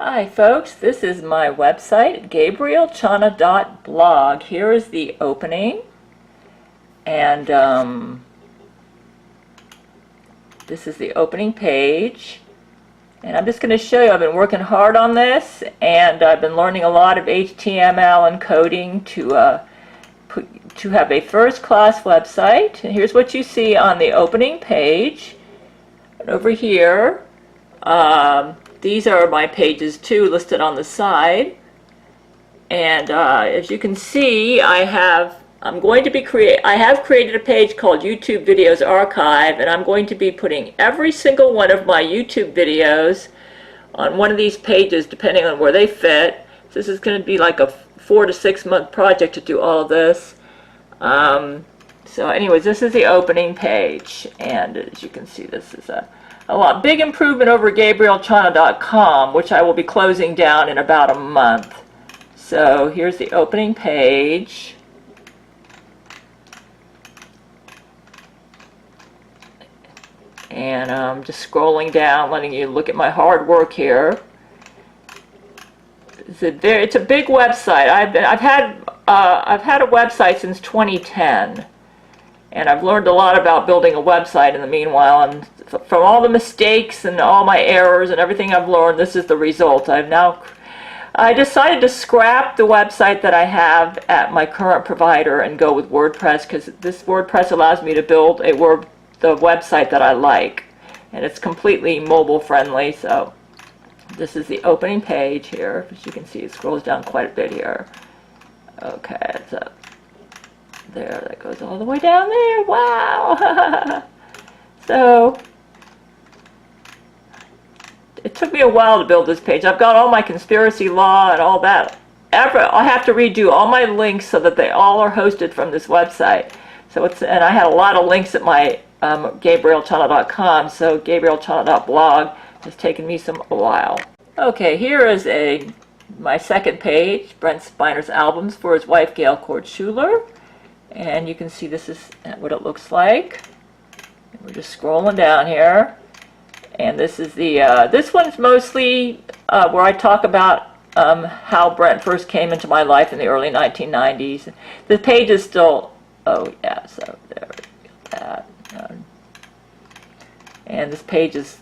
Hi folks, this is my website, GABRIELLECHANA.BLOG. Here is the opening, and this is the opening page. And I'm just going to show you, I've been working hard on this, and I've been learning a lot of HTML and coding to have a first-class website. And here's what you see on the opening page. And over here, these are my pages too, listed on the side. And as you can see, I have created a page called YouTube Videos Archive, and I'm going to be putting every single one of my YouTube videos on one of these pages, depending on where they fit. So this is going to be like a 4 to 6 month project to do all of this. So anyways, this is the opening page, and as you can see, this is a big improvement over GABRIELLECHANA.com, which I will be closing down in about a month. So here's the opening page. And I'm just scrolling down, letting you look at my hard work here. It's a big website. I've had a website since 2010. And I've learned a lot about building a website in the meanwhile, and from all the mistakes and all my errors and everything I've learned, this is the result. I decided to scrap the website that I have at my current provider and go with WordPress, because this WordPress allows me to build the website that I like, and it's completely mobile friendly. So this is the opening page here. As you can see, it scrolls down quite a bit here. Okay, so there, that goes all the way down there. Wow. So it took me a while to build this page. I've got all my conspiracy law and all that. I have to redo all my links so that they all are hosted from this website. So and I had a lot of links at my GABRIELLECHANA.com, so GABRIELLECHANA.blog has taken me a while. Okay, here is my second page, Brent Spiner's albums for his wife Gail Chord Schuler. And you can see this is what it looks like. We're just scrolling down here, and this is this one's mostly where I talk about how Brent first came into my life in the early 1990s. The page is still, oh yeah, so there we go. And this page is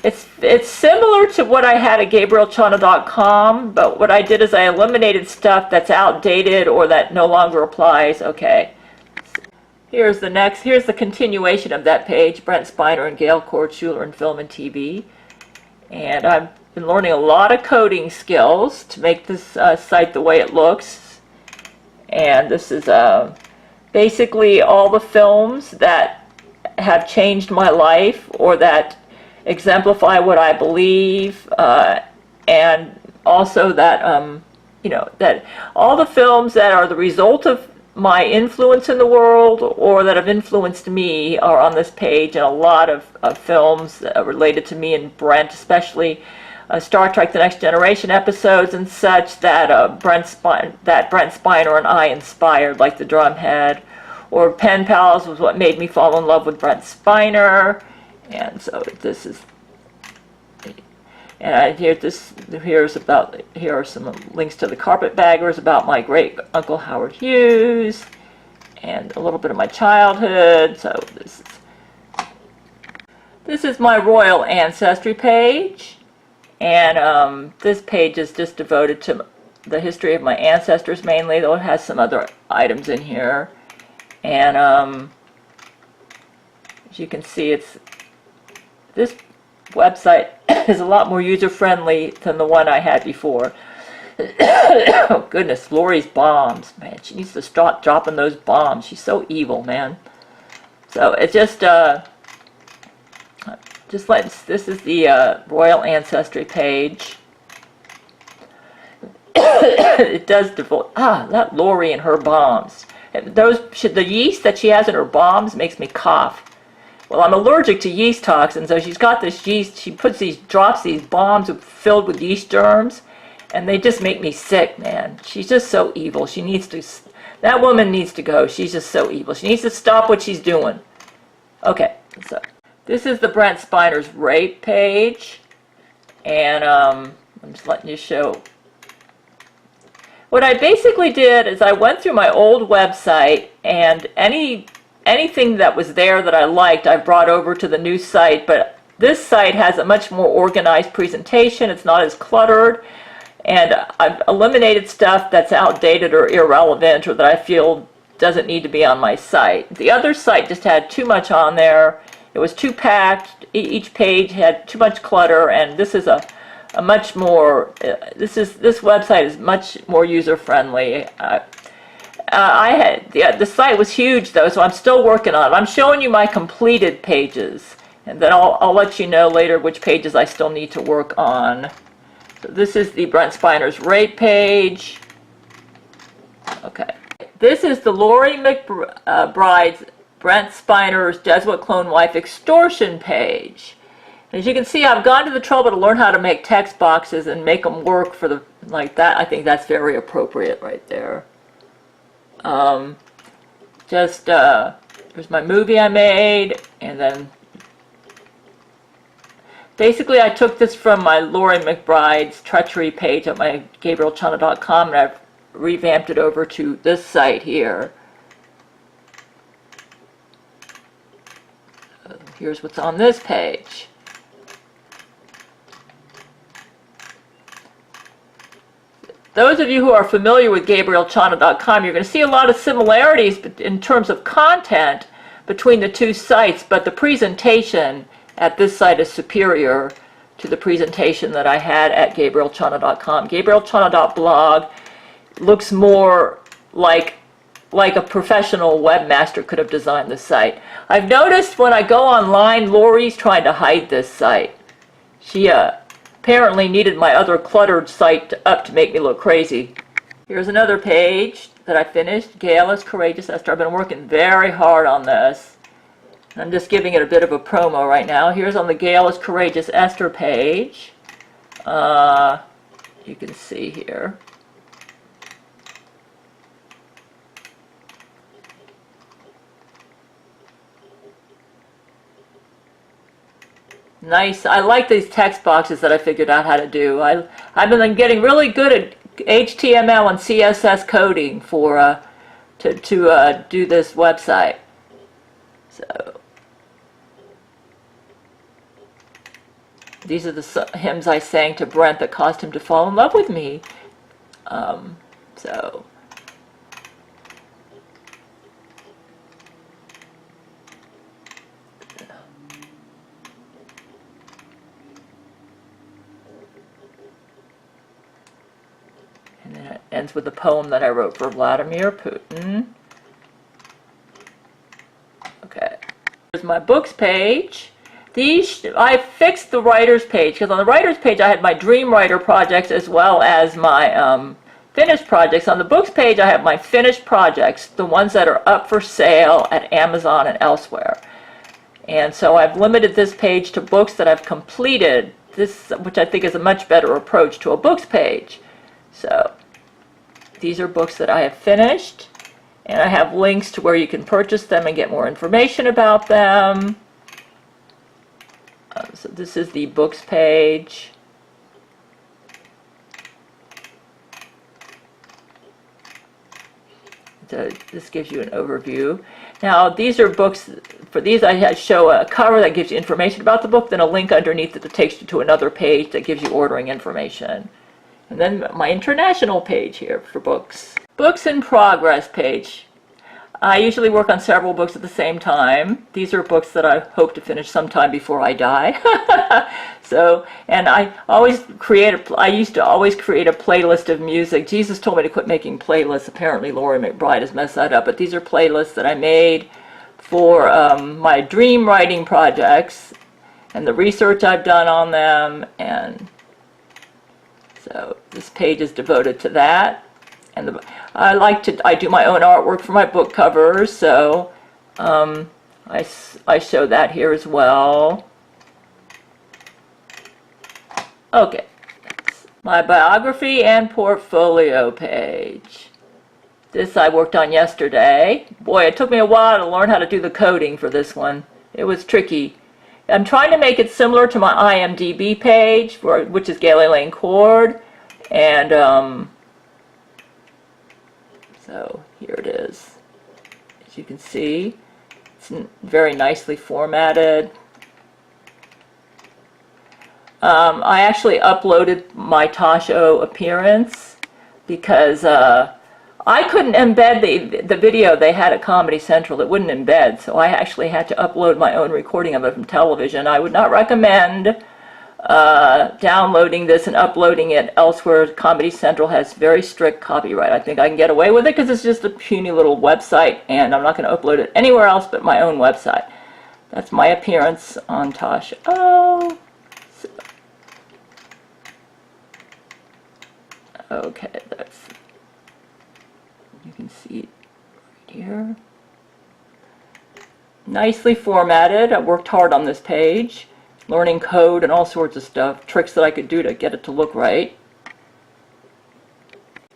it's similar to what I had at GABRIELLECHANA.com, but what I did is I eliminated stuff that's outdated or that no longer applies. Okay, here's the continuation of that page, Brent Spiner and Gail Chord Schuler in film and TV. And I've been learning a lot of coding skills to make this site the way it looks. And this is basically all the films that have changed my life or that exemplify what I believe, and also that that all the films that are the result of my influence in the world or that have influenced me are on this page, and a lot of films related to me and Brent, especially Star Trek: The Next Generation episodes and such that Brent Spiner and I inspired, like The Drumhead, or Pen Pals was what made me fall in love with Brent Spiner. And so this is, and here are some links to the Carpetbaggers about my great uncle Howard Hughes, and a little bit of my childhood. So this is my royal ancestry page, and this page is just devoted to the history of my ancestors mainly, though it has some other items in here. And as you can see, this website is a lot more user-friendly than the one I had before. Oh goodness, Lori's bombs, man, she needs to stop dropping those bombs. She's so evil, man. So it's just this is the royal ancestry page. It does devote that Lori and her bombs. The yeast that she has in her bombs makes me cough. Well, I'm allergic to yeast toxins, so she's got this yeast. She drops these bombs filled with yeast germs, and they just make me sick, man. She's just so evil. That woman needs to go. She's just so evil. She needs to stop what she's doing. Okay, so this is the Brent Spiner's rape page, and I'm just letting you show. What I basically did is I went through my old website, and anything that was there that I liked, I brought over to the new site, but this site has a much more organized presentation. It's not as cluttered, and I've eliminated stuff that's outdated or irrelevant or that I feel doesn't need to be on my site. The other site just had too much on there. It was too packed. Each page had too much clutter, and this is a much more, this website is much more user-friendly. The site was huge though, so I'm still working on it. I'm showing you my completed pages, and then I'll let you know later which pages I still need to work on. So this is the Brent Spiner's rate page. Okay. This is the Lori McBride's Brent Spiner's Jesuit Clone Wife extortion page. As you can see, I've gone to the trouble to learn how to make text boxes and make them work for the, like that. I think that's very appropriate right there. Here's my movie I made, and then basically I took this from my Lori McBride's treachery page at my GABRIELLECHANA.BLOG, and I've revamped it over to this site here. Here's what's on this page. Those of you who are familiar with GABRIELLECHANA.com, you're going to see a lot of similarities in terms of content between the two sites, but the presentation at this site is superior to the presentation that I had at GABRIELLECHANA.com. GABRIELLECHANA.blog looks more like a professional webmaster could have designed the site. I've noticed when I go online, Lori's trying to hide this site. She apparently needed my other cluttered site up to make me look crazy. Here's another page that I finished. Gail is Courageous Esther. I've been working very hard on this. I'm just giving it a bit of a promo right now. Here's on the Gail is Courageous Esther page. You can see here. Nice. I like these text boxes that I figured out how to do. I've been getting really good at HTML and CSS coding for to do this website. So these are the hymns I sang to Brent that caused him to fall in love with me. So. And then it ends with a poem that I wrote for Vladimir Putin. Okay. Here's my books page. I fixed the writer's page, because on the writer's page I had my dream writer projects as well as my finished projects. On the books page I have my finished projects, the ones that are up for sale at Amazon and elsewhere. And so I've limited this page to books that I've completed, which I think is a much better approach to a books page. So these are books that I have finished, and I have links to where you can purchase them and get more information about them. So this is the books page. So this gives you an overview. Now these are books, for these I show a cover that gives you information about the book, then a link underneath it that takes you to another page that gives you ordering information. And then my international page here for books. Books in progress page. I usually work on several books at the same time. These are books that I hope to finish sometime before I die. So, and I used to always create a playlist of music. Jesus told me to quit making playlists. Apparently Lori McBride has messed that up. But these are playlists that I made for my dream writing projects and the research I've done on them. And so this page is devoted to that. And I do my own artwork for my book covers, so I show that here as well. Okay, my biography and portfolio page. This I worked on yesterday. Boy, it took me a while to learn how to do the coding for this one. It was tricky. I'm trying to make it similar to my IMDb page, which is Gail Chord, and so here it is. As you can see, it's very nicely formatted. I actually uploaded my Tasho appearance because I couldn't embed the video they had at Comedy Central. It wouldn't embed, so I actually had to upload my own recording of it from television. I would not recommend downloading this and uploading it elsewhere. Comedy Central has very strict copyright. I think I can get away with it because it's just a puny little website, and I'm not going to upload it anywhere else but my own website. That's my appearance on Tasho. Oh. Okay, you can see it right here. Nicely formatted. I worked hard on this page, learning code and all sorts of stuff, tricks that I could do to get it to look right.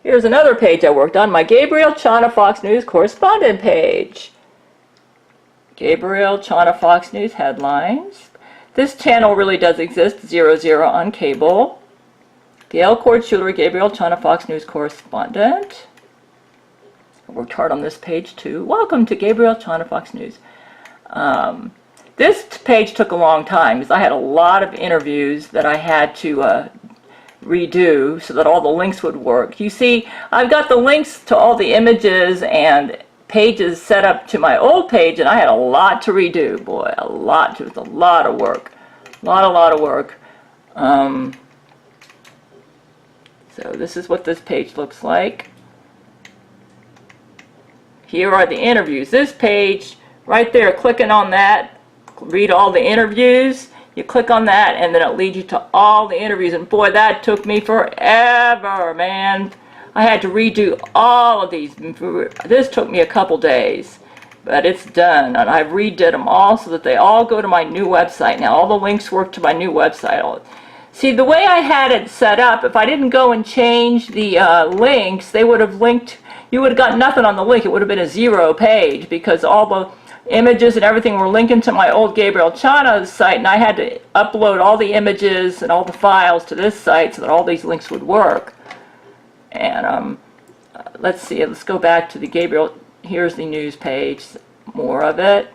Here's another page I worked on, my Gabrielle Chana Fox News correspondent page. Gabrielle Chana Fox News headlines. This channel really does exist, 00 on cable. Gail Chord Schuler, Gabrielle Chana Fox News correspondent. I worked hard on this page too. Welcome to Gabrielle Chana Fox News. This page took a long time because I had a lot of interviews that I had to redo so that all the links would work. You see, I've got the links to all the images and pages set up to my old page, and I had a lot to redo. Boy, it was a lot of work. A lot of work. So this is what this page looks like. Here are the interviews. This page right there, clicking on that, read all the interviews. You click on that and then it leads you to all the interviews. And boy, that took me forever, man. I had to redo all of these. This took me a couple days, but it's done. And I've redid them all so that they all go to my new website now. All the links work to my new website. See, the way I had it set up, if I didn't go and change the links, they would have linked, you would have got nothing on the link. It would have been a 0 page because all the images and everything were linking to my old Gabrielle Chana site, and I had to upload all the images and all the files to this site so that all these links would work. And let's see, let's go back to the Gabrielle, here's the news page, more of it,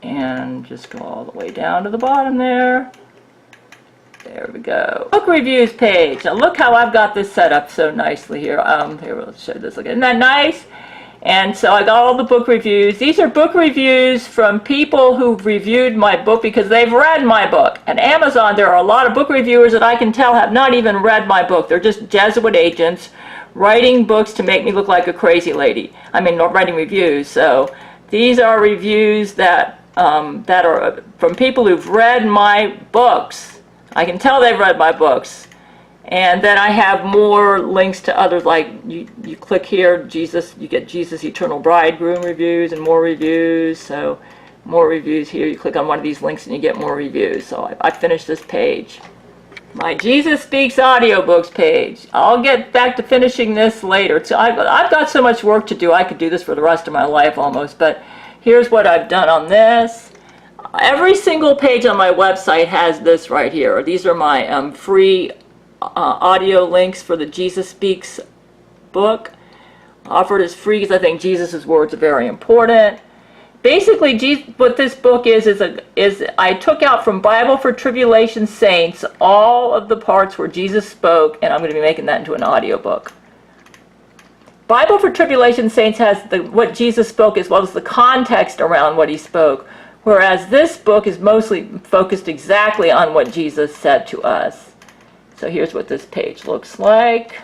and just go all the way down to the bottom there. There we go. Book reviews page. Now look how I've got this set up so nicely here. Here, let's show this. Look, isn't that nice? And so I got all the book reviews. These are book reviews from people who've reviewed my book because they've read my book. At Amazon, there are a lot of book reviewers that I can tell have not even read my book. They're just Jesuit agents writing books to make me look like a crazy lady. I mean, not writing reviews. So these are reviews that are from people who've read my books. I can tell they've read my books. And then I have more links to others, like you click here, Jesus, you get Jesus Eternal Bridegroom reviews and more reviews. So more reviews here. You click on one of these links and you get more reviews. So I finished this page. My Jesus Speaks audiobooks page. I'll get back to finishing this later. So I've got so much work to do. I could do this for the rest of my life almost. But here's what I've done on this. Every single page on my website has this right here. These are my free audio links for the Jesus Speaks book. Offered as free because I think Jesus' words are very important. Basically, what this book is I took out from Bible for Tribulation Saints all of the parts where Jesus spoke, and I'm going to be making that into an audio book. Bible for Tribulation Saints has what Jesus spoke as well as the context around what he spoke. Whereas this book is mostly focused exactly on what Jesus said to us. So here's what this page looks like.